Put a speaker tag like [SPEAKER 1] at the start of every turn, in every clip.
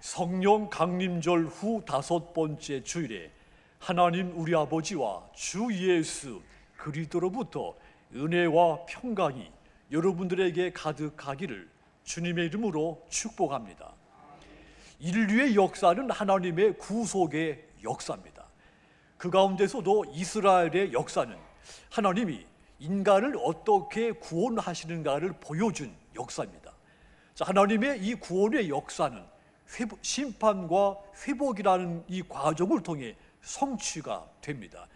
[SPEAKER 1] 성령 강림절 후 5번째 주일에 하나님 우리 아버지와 주 예수 그리스도로부터 은혜와 평강이 여러분들에게 가득하기를 주님의 이름으로 축복합니다. 인류의 역사는 하나님의 구속의 역사입니다. 그 가운데서도 이스라엘의 역사는 하나님이 인간을 어떻게 구원하시는가를 보여준 역사입니다. 자, 하나님의 이 구원의 역사는 심판과 회복이라는 이 과정을 통해 성취가 됩니다.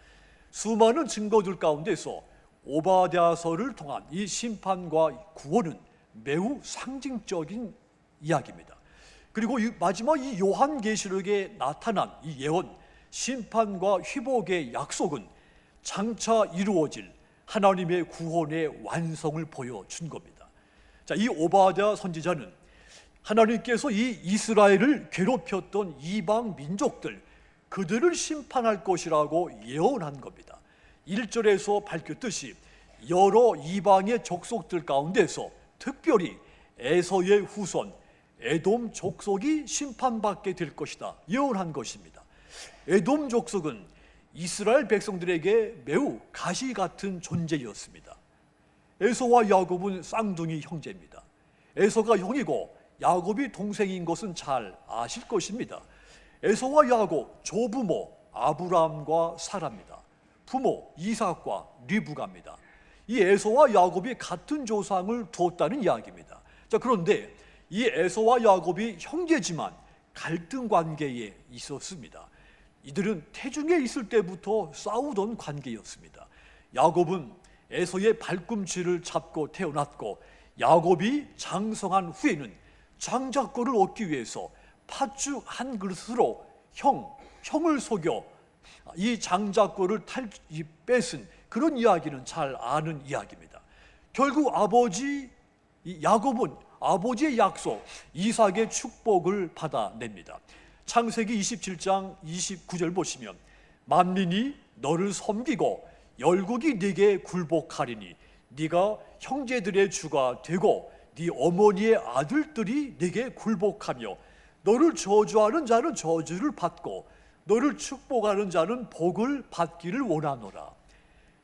[SPEAKER 1] 수많은 증거들 가운데서 오바댜서를 통한 이 심판과 구원은 매우 상징적인 이야기입니다. 그리고 마지막 이 요한계시록에 나타난 이 예언, 심판과 회복의 약속은 장차 이루어질 하나님의 구원의 완성을 보여준 겁니다. 자, 이 오바댜 선지자는 하나님께서 이 이스라엘을 괴롭혔던 이방 민족들, 그들을 심판할 것이라고 예언한 겁니다. 1절에서 밝혔듯이 여러 이방의 족속들 가운데서 특별히 에서의 후손 에돔 족속이 심판받게 될 것이다 예언한 것입니다. 에돔 족속은 이스라엘 백성들에게 매우 가시 같은 존재였습니다. 에서와 야곱은 쌍둥이 형제입니다. 에서가 형이고 야곱이 동생인 것은 잘 아실 것입니다. 에서와 야곱 조부모 아브라함과 사라입니다. 부모 이삭과 리브가입니다. 이 에서와 야곱이 같은 조상을 두었다는 이야기입니다. 자, 그런데 이 에서와 야곱이 형제지만 갈등 관계에 있었습니다. 이들은 태중에 있을 때부터 싸우던 관계였습니다. 야곱은 에서의 발꿈치를 잡고 태어났고 야곱이 장성한 후에는 장자권을 얻기 위해서 팥죽 한 그릇으로 형을 속여 이 장자권을 뺏은 그런 이야기는 잘 아는 이야기입니다. 결국 야곱은 아버지의 약속 이삭의 축복을 받아냅니다. 창세기 27장 29절 보시면 만민이 너를 섬기고 열국이 네게 굴복하리니 네가 형제들의 주가 되고 네 어머니의 아들들이 네게 굴복하며 너를 저주하는 자는 저주를 받고 너를 축복하는 자는 복을 받기를 원하노라.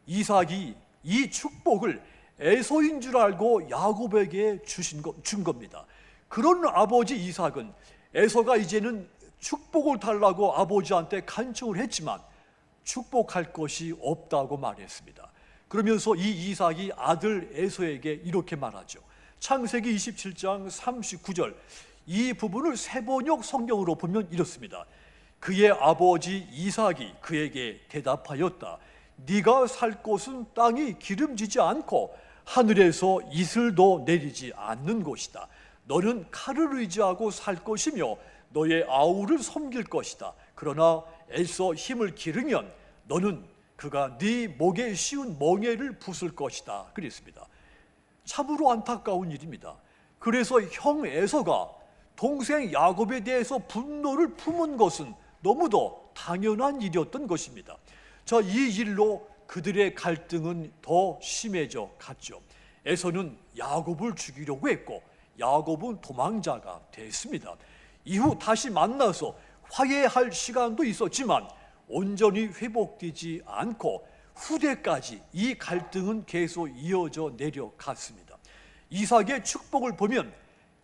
[SPEAKER 1] 이삭이 이 축복을 에서인 줄 알고 야곱에게 준 겁니다. 그런 아버지 이삭은 에서가 이제는 축복을 달라고 아버지한테 간청을 했지만 축복할 것이 없다고 말했습니다. 그러면서 이 이삭이 아들 에서에게 이렇게 말하죠. 창세기 27장 39절, 이 부분을 세번역 성경으로 보면 이렇습니다. 그의 아버지 이삭이 그에게 대답하였다. 네가 살 곳은 땅이 기름지지 않고 하늘에서 이슬도 내리지 않는 곳이다. 너는 칼을 의지하고 살 것이며 너의 아우를 섬길 것이다. 그러나 애써 힘을 기르면 너는 그가 네 목에 씌운 멍에를 부술 것이다. 그랬습니다. 참으로 안타까운 일입니다. 그래서 형 에서가 동생 야곱에 대해서 분노를 품은 것은 너무도 당연한 일이었던 것입니다. 자, 이 일로 그들의 갈등은 더 심해져 갔죠. 에서는 야곱을 죽이려고 했고 야곱은 도망자가 됐습니다. 이후 다시 만나서 화해할 시간도 있었지만 온전히 회복되지 않고 후대까지 이 갈등은 계속 이어져 내려갔습니다. 이삭의 축복을 보면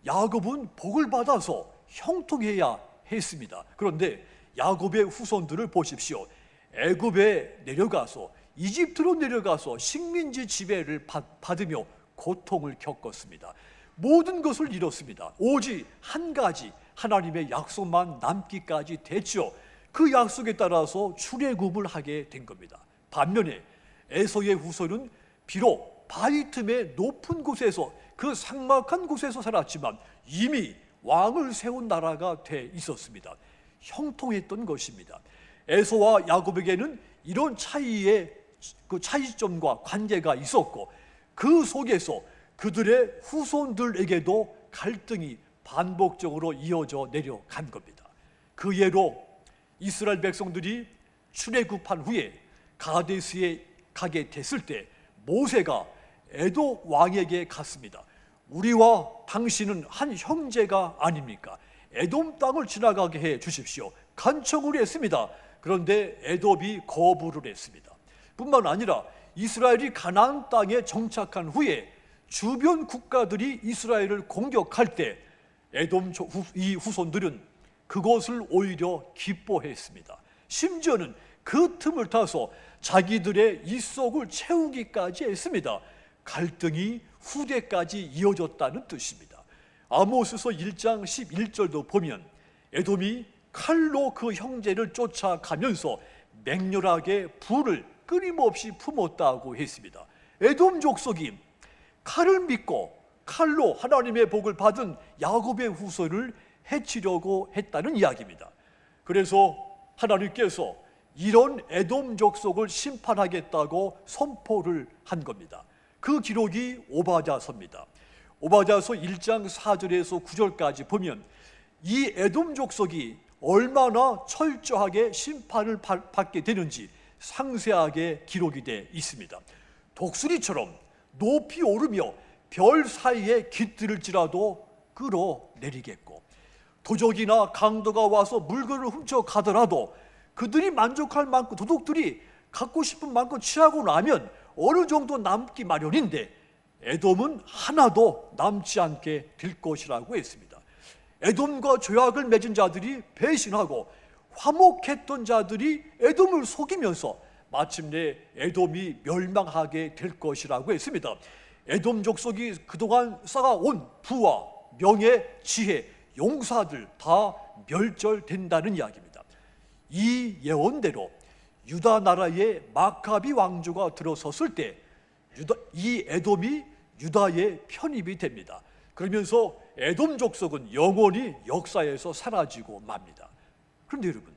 [SPEAKER 1] 야곱은 복을 받아서 형통해야 했습니다. 그런데 야곱의 후손들을 보십시오. 애굽에 내려가서 이집트로 내려가서 식민지 지배를 받으며 고통을 겪었습니다. 모든 것을 잃었습니다. 오직 한 가지 하나님의 약속만 남기까지 됐죠. 그 약속에 따라서 출애굽을 하게 된 겁니다. 반면에 에서의 후손은 비록 바위 틈의 높은 곳에서 그 삭막한 곳에서 살았지만 이미 왕을 세운 나라가 돼 있었습니다. 형통했던 것입니다. 에서와 야곱에게는 이런 차이점과 관계가 있었고 그 속에서 그들의 후손들에게도 갈등이 반복적으로 이어져 내려간 겁니다. 그 예로 이스라엘 백성들이 출애굽한 후에 가데스에 가게 됐을 때 모세가 에돔 왕에게 갔습니다. 우리와 당신은 한 형제가 아닙니까? 에돔 땅을 지나가게 해 주십시오. 간청을 했습니다. 그런데 에돔이 거부를 했습니다. 뿐만 아니라 이스라엘이 가나안 땅에 정착한 후에 주변 국가들이 이스라엘을 공격할 때 에돔 이 후손들은 그것을 오히려 기뻐했습니다. 심지어는 그 틈을 타서 자기들의 입속을 채우기까지 했습니다. 갈등이 후대까지 이어졌다는 뜻입니다. 아모스서 1장 11절도 보면 에돔이 칼로 그 형제를 쫓아가면서 맹렬하게 불을 끊임없이 품었다고 했습니다. 에돔 족속이 칼을 믿고 칼로 하나님의 복을 받은 야곱의 후손을 해치려고 했다는 이야기입니다. 그래서 하나님께서 이런 에돔 족속을 심판하겠다고 선포를 한 겁니다. 그 기록이 오바자서입니다. 오바자서 1장 4절에서 9절까지 보면 이 에돔 족속이 얼마나 철저하게 심판을 받게 되는지 상세하게 기록이 되어 있습니다. 독수리처럼 높이 오르며 별 사이에 깃들을지라도 끌어내리겠고, 도적이나 강도가 와서 물건을 훔쳐가더라도 그들이 만족할 만큼, 도둑들이 갖고 싶은 만큼 취하고 나면 어느 정도 남기 마련인데 에돔은 하나도 남지 않게 될 것이라고 했습니다. 에돔과 조약을 맺은 자들이 배신하고 화목했던 자들이 에돔을 속이면서 마침내 에돔이 멸망하게 될 것이라고 했습니다. 에돔 족속이 그동안 쌓아온 부와 명예, 지혜, 용사들 다 멸절된다는 이야기입니다. 이 예언대로 유다 나라의 마카비 왕조가 들어섰을 때 이 에돔이 유다에 편입이 됩니다. 그러면서 에돔 족속은 영원히 역사에서 사라지고 맙니다. 그런데 여러분,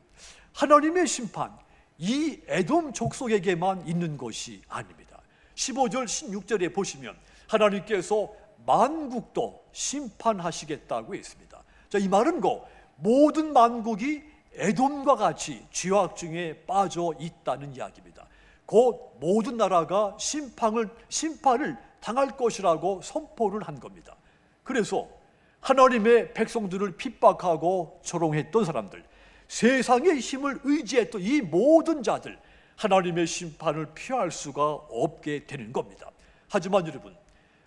[SPEAKER 1] 하나님의 심판, 이 에돔 족속에게만 있는 것이 아닙니다. 15절 16절에 보시면 하나님께서 만국도 심판하시겠다고 했습니다. 자, 이 말은 모든 만국이 에돔과 같이 죄악 중에 빠져 있다는 이야기입니다. 곧 모든 나라가 심판을 당할 것이라고 선포를 한 겁니다. 그래서 하나님의 백성들을 핍박하고 조롱했던 사람들, 세상의 힘을 의지했던 이 모든 자들, 하나님의 심판을 피할 수가 없게 되는 겁니다. 하지만 여러분,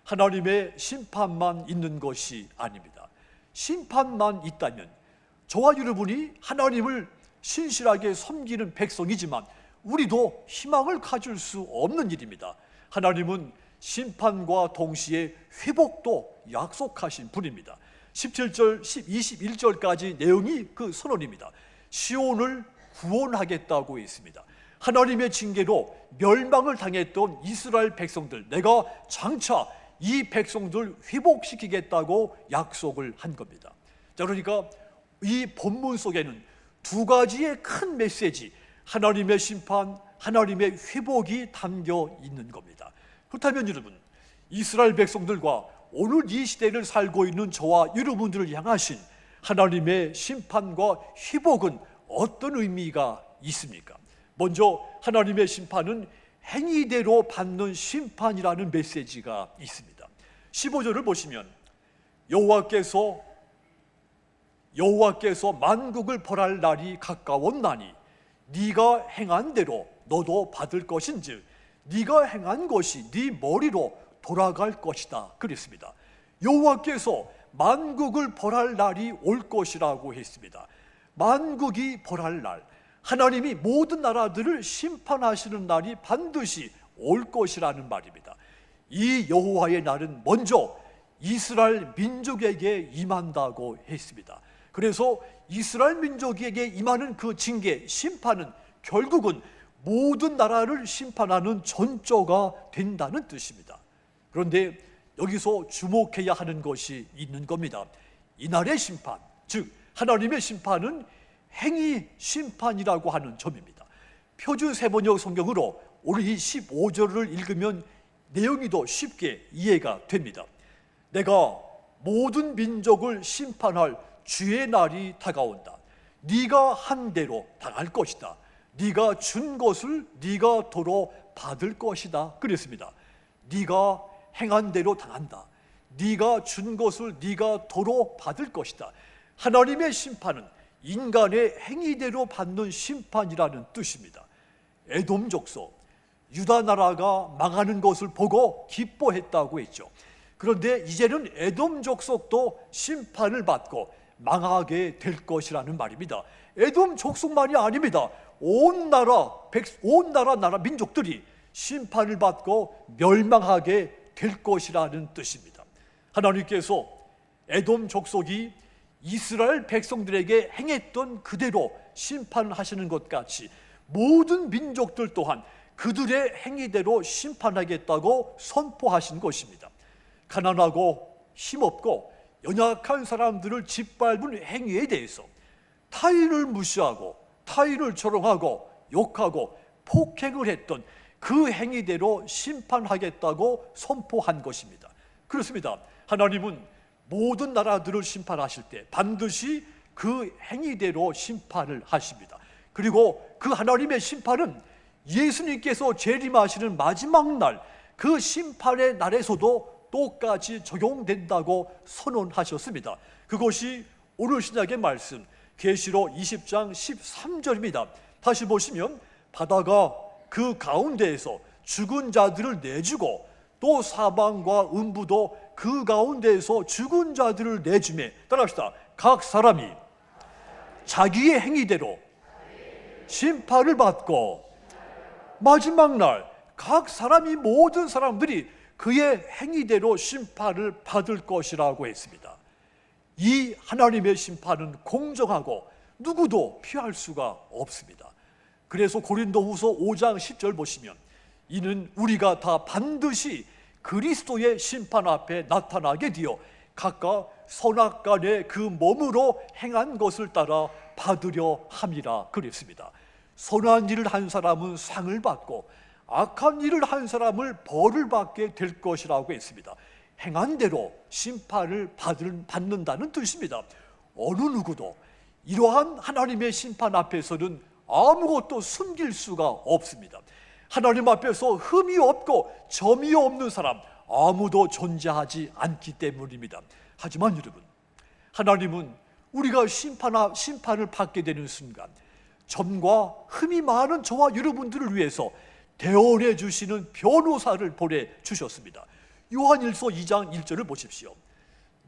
[SPEAKER 1] 하나님의 심판만 있는 것이 아닙니다. 심판만 있다면 저와 여러분이 하나님을 신실하게 섬기는 백성이지만 우리도 희망을 가질 수 없는 일입니다. 하나님은 심판과 동시에 회복도 약속하신 분입니다. 17절, 21절까지 내용이 그 선언입니다. 시온을 구원하겠다고 했습니다. 하나님의 징계로 멸망을 당했던 이스라엘 백성들, 내가 장차 이 백성들 회복시키겠다고 약속을 한 겁니다. 자, 그러니까 이 본문 속에는 두 가지의 큰 메시지, 하나님의 심판, 하나님의 회복이 담겨 있는 겁니다. 그렇다면 여러분, 이스라엘 백성들과 오늘 이 시대를 살고 있는 저와 여러분들을 향하신 하나님의 심판과 회복은 어떤 의미가 있습니까? 먼저 하나님의 심판은 행위대로 받는 심판이라는 메시지가 있습니다. 15절을 보시면 여호와께서 만국을 벌할 날이 가까웠나니 네가 행한 대로 너도 받을 것인즉 네가 행한 것이 네 머리로 돌아갈 것이다 그랬습니다. 여호와께서 만국을 벌할 날이 올 것이라고 했습니다. 만국이 벌할 날, 하나님이 모든 나라들을 심판하시는 날이 반드시 올 것이라는 말입니다. 이 여호와의 날은 먼저 이스라엘 민족에게 임한다고 했습니다. 그래서 이스라엘 민족에게 임하는 그 징계, 심판은 결국은 모든 나라를 심판하는 전조가 된다는 뜻입니다. 그런데 여기서 주목해야 하는 것이 있는 겁니다. 이날의 심판, 즉 하나님의 심판은 행위 심판이라고 하는 점입니다. 표준 세번역 성경으로 오늘 이 15절을 읽으면 내용이 더 쉽게 이해가 됩니다. 내가 모든 민족을 심판할 주의 날이 다가온다. 네가 한 대로 당할 것이다. 네가 준 것을 네가 도로 받을 것이다 그랬습니다. 네가 행한 대로 당한다. 네가 준 것을 네가 도로 받을 것이다. 하나님의 심판은 인간의 행위대로 받는 심판이라는 뜻입니다. 에돔 족속, 유다 나라가 망하는 것을 보고 기뻐했다고 했죠. 그런데 이제는 에돔 족속도 심판을 받고 망하게 될 것이라는 말입니다. 에돔 족속만이 아닙니다. 온 나라 민족들이 심판을 받고 멸망하게 될 것이라는 뜻입니다. 하나님께서 에돔 족속이 이스라엘 백성들에게 행했던 그대로 심판하시는 것 같이 모든 민족들 또한 그들의 행위대로 심판하겠다고 선포하신 것입니다. 가난하고 힘없고 연약한 사람들을 짓밟은 행위에 대해서 타인을 무시하고 타인을 조롱하고 욕하고 폭행을 했던 그 행위대로 심판하겠다고 선포한 것입니다. 그렇습니다. 하나님은 모든 나라들을 심판하실 때 반드시 그 행위대로 심판을 하십니다. 그리고 그 하나님의 심판은 예수님께서 재림하시는 마지막 날, 그 심판의 날에서도 똑같이 적용된다고 선언하셨습니다. 그것이 오늘 신약의 말씀 계시록 20장 13절입니다. 다시 보시면 바다가 그 가운데에서 죽은 자들을 내주고 또 사방과 음부도 그 가운데에서 죽은 자들을 내주매, 따라합시다. 각 사람이 자기의 행위대로 심판을 받고 마지막 날 각 사람이 모든 사람들이 그의 행위대로 심판을 받을 것이라고 했습니다. 이 하나님의 심판은 공정하고 누구도 피할 수가 없습니다. 그래서 고린도후서 5장 10절 보시면 이는 우리가 다 반드시 그리스도의 심판 앞에 나타나게 되어 각각 선악간에 그 몸으로 행한 것을 따라 받으려 함이라 그랬습니다. 선한 일을 한 사람은 상을 받고 악한 일을 한 사람을 벌을 받게 될 것이라고 했습니다. 행한 대로 심판을 받는다는 뜻입니다. 어느 누구도 이러한 하나님의 심판 앞에서는 아무것도 숨길 수가 없습니다. 하나님 앞에서 흠이 없고 점이 없는 사람 아무도 존재하지 않기 때문입니다. 하지만 여러분, 하나님은 우리가 심판을 받게 되는 순간 점과 흠이 많은 저와 여러분들을 위해서 대언해 주시는 변호사를 보내주셨습니다. 요한일서 2장 1절을 보십시오.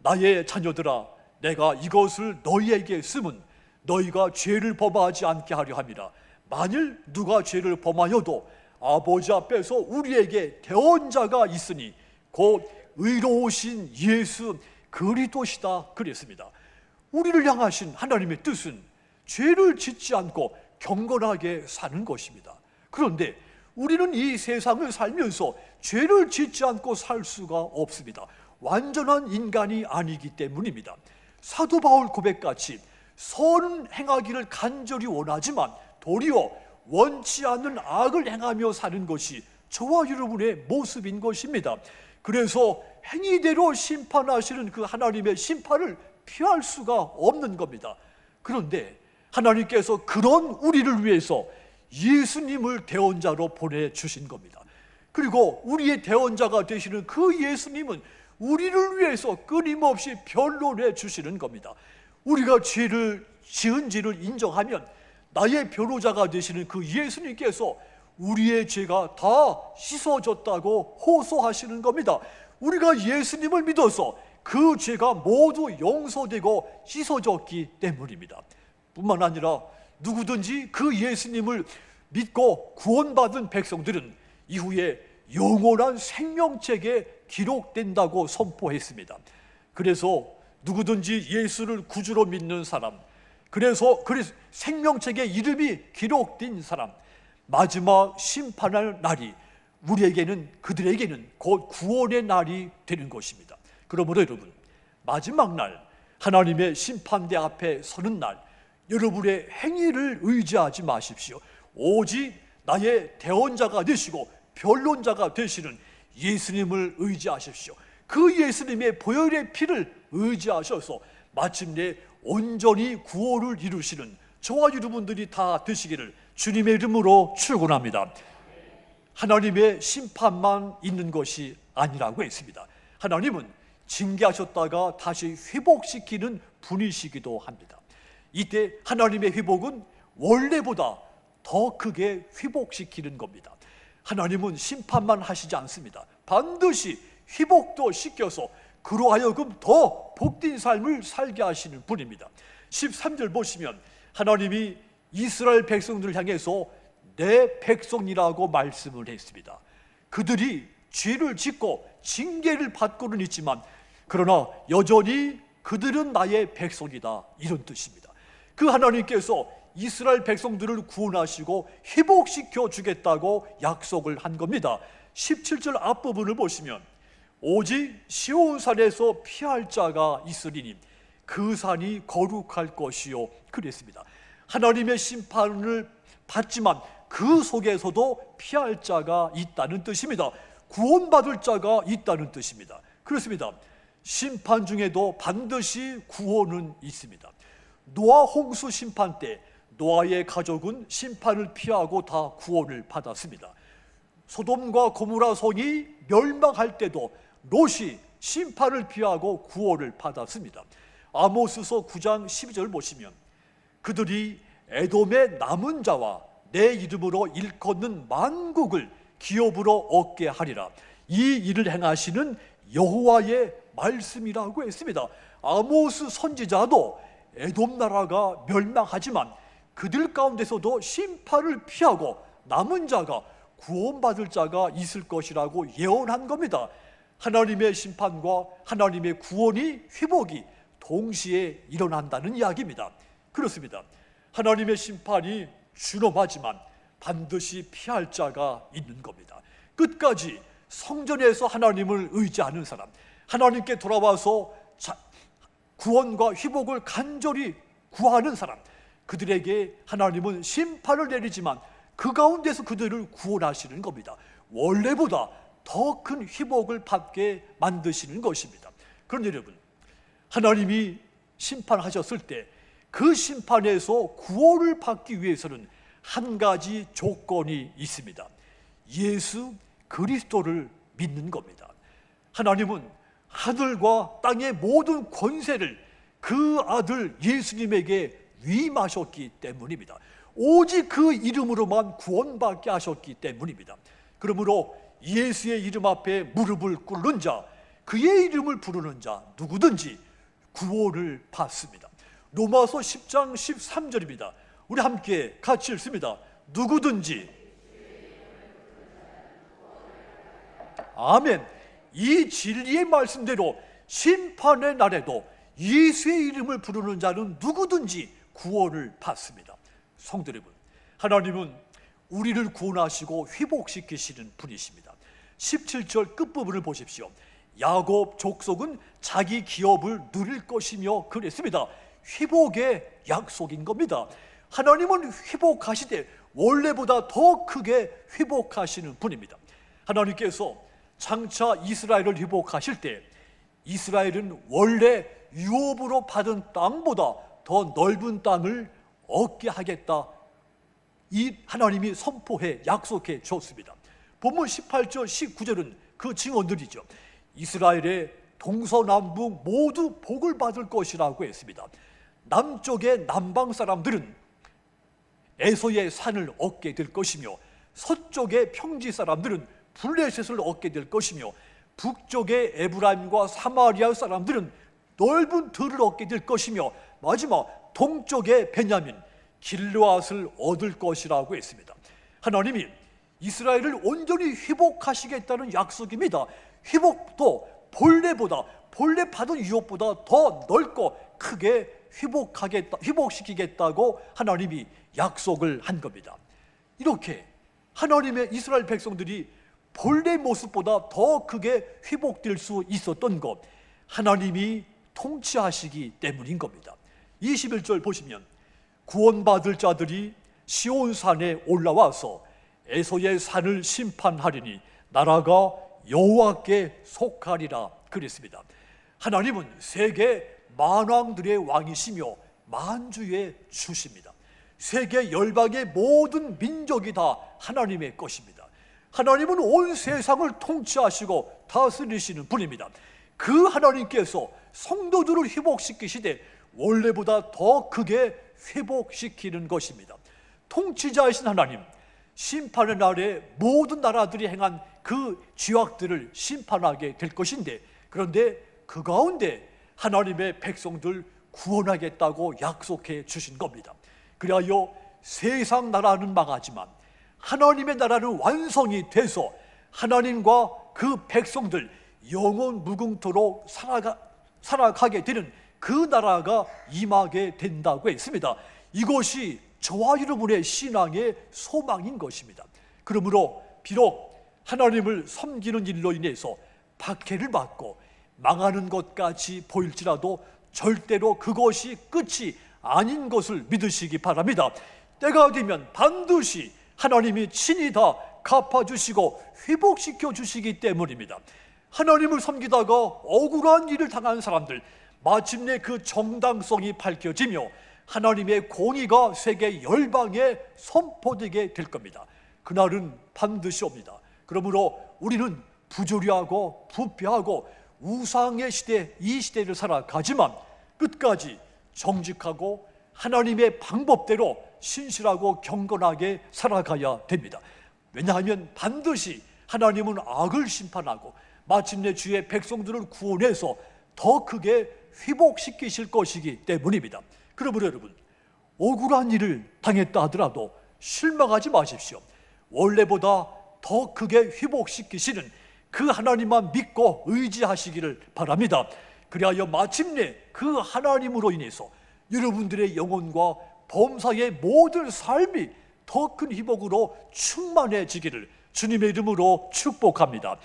[SPEAKER 1] 나의 자녀들아, 내가 이것을 너희에게 쓰면 너희가 죄를 범하지 않게 하려 함이라. 만일 누가 죄를 범하여도 아버지 앞에서 우리에게 대언자가 있으니 곧 의로우신 예수 그리스도시다 그랬습니다. 우리를 향하신 하나님의 뜻은 죄를 짓지 않고 경건하게 사는 것입니다. 그런데 우리는 이 세상을 살면서 죄를 짓지 않고 살 수가 없습니다. 완전한 인간이 아니기 때문입니다. 사도 바울 고백같이 선은 행하기를 간절히 원하지만 도리어 원치 않는 악을 행하며 사는 것이 저와 여러분의 모습인 것입니다. 그래서 행위대로 심판하시는 그 하나님의 심판을 피할 수가 없는 겁니다. 그런데 하나님께서 그런 우리를 위해서 예수님을 대언자로 보내주신 겁니다. 그리고 우리의 대언자가 되시는 그 예수님은 우리를 위해서 끊임없이 변론해 주시는 겁니다. 우리가 죄를 지은지를 인정하면 나의 변호자가 되시는 그 예수님께서 우리의 죄가 다 씻어졌다고 호소하시는 겁니다. 우리가 예수님을 믿어서 그 죄가 모두 용서되고 씻어졌기 때문입니다. 뿐만 아니라 누구든지 그 예수님을 믿고 구원받은 백성들은 이후에 영원한 생명책에 기록된다고 선포했습니다. 그래서 누구든지 예수를 구주로 믿는 사람, 그래서 생명책에 이름이 기록된 사람, 마지막 심판할 날이 그들에게는 곧 구원의 날이 되는 것입니다. 그러므로 여러분, 마지막 날 하나님의 심판대 앞에 서는 날 여러분의 행위를 의지하지 마십시오. 오직 나의 대언자가 되시고 변론자가 되시는 예수님을 의지하십시오. 그 예수님의 보혈의 피를 의지하셔서 마침내 온전히 구원을 이루시는 저와 여러분들이 다 되시기를 주님의 이름으로 축원합니다. 하나님의 심판만 있는 것이 아니라고 했습니다. 하나님은 징계하셨다가 다시 회복시키는 분이시기도 합니다. 이때 하나님의 회복은 원래보다 더 크게 회복시키는 겁니다. 하나님은 심판만 하시지 않습니다. 반드시 회복도 시켜서 그로 하여금 더 복된 삶을 살게 하시는 분입니다. 13절 보시면 하나님이 이스라엘 백성들을 향해서 내 백성이라고 말씀을 했습니다. 그들이 죄를 짓고 징계를 받고는 있지만 그러나 여전히 그들은 나의 백성이다, 이런 뜻입니다. 그 하나님께서 이스라엘 백성들을 구원하시고 회복시켜 주겠다고 약속을 한 겁니다. 17절 앞부분을 보시면 오직 시온산에서 피할 자가 있으리니 그 산이 거룩할 것이요, 그랬습니다. 하나님의 심판을 받지만 그 속에서도 피할 자가 있다는 뜻입니다. 구원받을 자가 있다는 뜻입니다. 그렇습니다. 심판 중에도 반드시 구원은 있습니다. 노아 홍수 심판 때 노아의 가족은 심판을 피하고 다 구원을 받았습니다. 소돔과 고모라 성이 멸망할 때도 롯이 심판을 피하고 구원을 받았습니다. 아모스서 9장 12절 보시면 그들이 에돔의 남은 자와 내 이름으로 일컫는 만국을 기업으로 얻게 하리라. 이 일을 행하시는 여호와의 말씀이라고 했습니다. 아모스 선지자도 에돔 나라가 멸망하지만 그들 가운데서도 심판을 피하고 남은 자가 구원받을 자가 있을 것이라고 예언한 겁니다. 하나님의 심판과 하나님의 구원이, 회복이 동시에 일어난다는 이야기입니다. 그렇습니다. 하나님의 심판이 준엄하지만 반드시 피할 자가 있는 겁니다. 끝까지 성전에서 하나님을 의지하는 사람, 하나님께 돌아와서 구원과 회복을 간절히 구하는 사람, 그들에게 하나님은 심판을 내리지만 그 가운데서 그들을 구원하시는 겁니다. 원래보다 더 큰 회복을 받게 만드시는 것입니다. 그런데 여러분, 하나님이 심판하셨을 때 그 심판에서 구원을 받기 위해서는 한 가지 조건이 있습니다. 예수 그리스도를 믿는 겁니다. 하나님은 하늘과 땅의 모든 권세를 그 아들 예수님에게 위임하셨기 때문입니다. 오직 그 이름으로만 구원받게 하셨기 때문입니다. 그러므로 예수의 이름 앞에 무릎을 꿇는 자, 그의 이름을 부르는 자 누구든지 구원을 받습니다. 로마서 10장 13절입니다. 우리 함께 같이 읽습니다. 누구든지, 아멘. 이 진리의 말씀대로 심판의 날에도 예수의 이름을 부르는 자는 누구든지 구원을 받습니다. 성도 여러분, 하나님은 우리를 구원하시고 회복시키시는 분이십니다. 17절 끝부분을 보십시오. 야곱 족속은 자기 기업을 누릴 것이며 그랬습니다. 회복의 약속인 겁니다. 하나님은 회복하시되 원래보다 더 크게 회복하시는 분입니다. 하나님께서 장차 이스라엘을 회복하실 때 이스라엘은 원래 유업으로 받은 땅보다 더 넓은 땅을 얻게 하겠다, 이 하나님이 선포해 약속해 줬습니다. 본문 18절 19절은 그 증언들이죠. 이스라엘의 동서남북 모두 복을 받을 것이라고 했습니다. 남쪽의 남방 사람들은 에서의 산을 얻게 될 것이며 서쪽의 평지 사람들은 블레셋을 얻게 될 것이며 북쪽의 에브라임과 사마리아 사람들은 넓은 들을 얻게 될 것이며 마지막 동쪽의 베냐민 길르앗을 얻을 것이라고 했습니다. 하나님이 이스라엘을 온전히 회복하시겠다는 약속입니다. 회복도 본래 받은 유업보다 더 넓고 크게 회복시키겠다고 하나님이 약속을 한 겁니다. 이렇게 하나님의 이스라엘 백성들이 본래 모습보다 더 크게 회복될 수 있었던 것, 하나님이 통치하시기 때문인 겁니다. 21절 보시면 구원받을 자들이 시온산에 올라와서 에서의 산을 심판하리니 나라가 여호와께 속하리라 그랬습니다. 하나님은 세계 만왕들의 왕이시며 만주의 주십니다. 세계 열방의 모든 민족이 다 하나님의 것입니다. 하나님은 온 세상을 통치하시고 다스리시는 분입니다. 그 하나님께서 성도들을 회복시키시되 원래보다 더 크게 회복시키는 것입니다. 통치자이신 하나님, 심판의 날에 모든 나라들이 행한 그 죄악들을 심판하게 될 것인데, 그런데 그 가운데 하나님의 백성들 구원하겠다고 약속해 주신 겁니다. 그리하여 세상 나라는 망하지만 하나님의 나라는 완성이 돼서 하나님과 그 백성들 영원 무궁토록 살아가게 되는 그 나라가 임하게 된다고 했습니다. 이것이 저와 여러분의 신앙의 소망인 것입니다. 그러므로 비록 하나님을 섬기는 일로 인해서 박해를 받고 망하는 것까지 보일지라도 절대로 그것이 끝이 아닌 것을 믿으시기 바랍니다. 때가 되면 반드시 하나님이 친히 다 갚아주시고 회복시켜 주시기 때문입니다. 하나님을 섬기다가 억울한 일을 당한 사람들, 마침내 그 정당성이 밝혀지며 하나님의 공의가 세계 열방에 선포되게 될 겁니다. 그날은 반드시 옵니다. 그러므로 우리는 부조리하고 부패하고 우상의 시대, 이 시대를 살아가지만 끝까지 정직하고 하나님의 방법대로 신실하고 경건하게 살아가야 됩니다. 왜냐하면 반드시 하나님은 악을 심판하고 마침내 주의 백성들을 구원해서 더 크게 회복시키실 것이기 때문입니다. 그러므로 여러분, 억울한 일을 당했다 하더라도 실망하지 마십시오. 원래보다 더 크게 회복시키시는 그 하나님만 믿고 의지하시기를 바랍니다. 그리하여 마침내 그 하나님으로 인해서 여러분들의 영혼과 범사의 모든 삶이 더 큰 회복으로 충만해지기를 주님의 이름으로 축복합니다.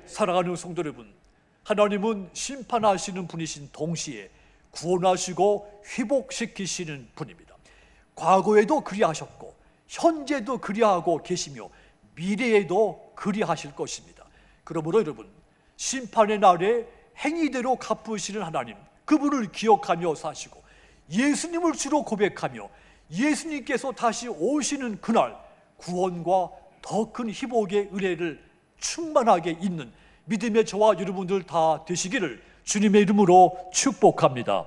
[SPEAKER 1] 사랑하는 성도 여러분, 하나님은 심판하시는 분이신 동시에 구원하시고 회복시키시는 분입니다. 과거에도 그리하셨고 현재도 그리하고 계시며 미래에도 그리하실 것입니다. 그러므로 여러분, 심판의 날에 행위대로 갚으시는 하나님, 그분을 기억하며 사시고 예수님을 주로 고백하며 예수님께서 다시 오시는 그날 구원과 더 큰 회복의 은혜를 충만하게 있는 믿음의 저와 여러분들 다 되시기를 주님의 이름으로 축복합니다.